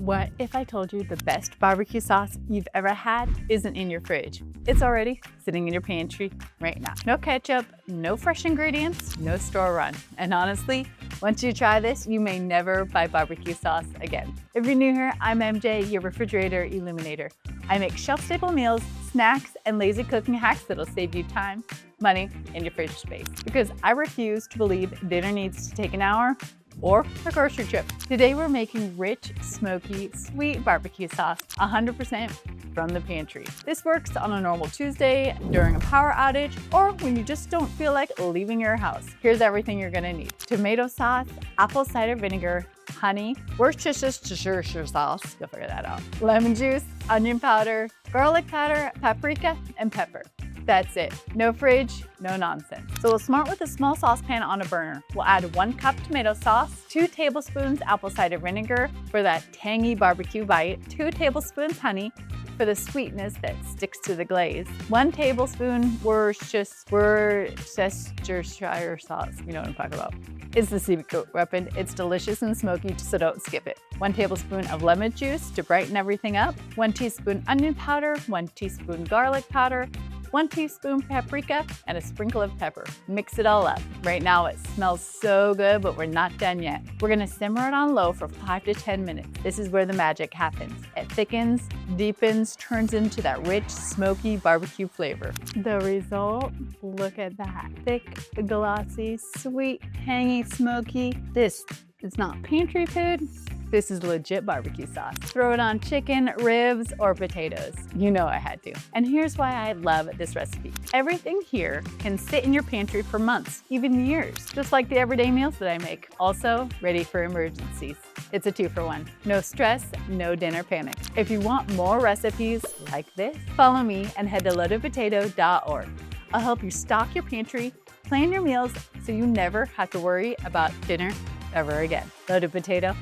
What if I told you the best barbecue sauce you've ever had isn't in your fridge? It's already sitting in your pantry right now. No ketchup, no fresh ingredients, no store run. And honestly, once you try this, you may never buy barbecue sauce again. If you're new here, I'm MJ, your refrigerator illuminator. I make shelf-stable meals, snacks, and lazy cooking hacks that'll save you time, money, and your fridge space. Because I refuse to believe dinner needs to take an hour or a grocery trip. Today we're making rich, smoky, sweet barbecue sauce, 100% from the pantry. This works on a normal Tuesday, during a power outage, or when you just don't feel like leaving your house. Here's everything you're gonna need. Tomato sauce, apple cider vinegar, honey, Worcestershire sauce, you'll figure that out, lemon juice, onion powder, garlic powder, paprika, and pepper. That's it. No fridge, no nonsense. So we'll smart with a small saucepan on a burner. We'll add 1 cup tomato sauce, 2 tablespoons apple cider vinegar for that tangy barbecue bite, 2 tablespoons honey for the sweetness that sticks to the glaze, 1 tablespoon Worcestershire sauce. You know what I'm talking about. It's the secret weapon. It's delicious and smoky, so don't skip it. 1 tablespoon of lemon juice to brighten everything up, 1 teaspoon onion powder, 1 teaspoon garlic powder, 1 teaspoon paprika, and a sprinkle of pepper. Mix it all up. Right now it smells so good, but we're not done yet. We're gonna simmer it on low for 5 to 10 minutes. This is where the magic happens. It thickens, deepens, turns into that rich, smoky barbecue flavor. The result, look at that. Thick, glossy, sweet, tangy, smoky. This is not pantry food. This is legit barbecue sauce. Throw it on chicken, ribs, or potatoes. You know I had to. And here's why I love this recipe. Everything here can sit in your pantry for months, even years, just like the everyday meals that I make. Also, ready for emergencies. It's a 2-for-1. No stress, no dinner panic. If you want more recipes like this, follow me and head to loadedpotato.org. I'll help you stock your pantry, plan your meals, so you never have to worry about dinner ever again. loadedpotato.org.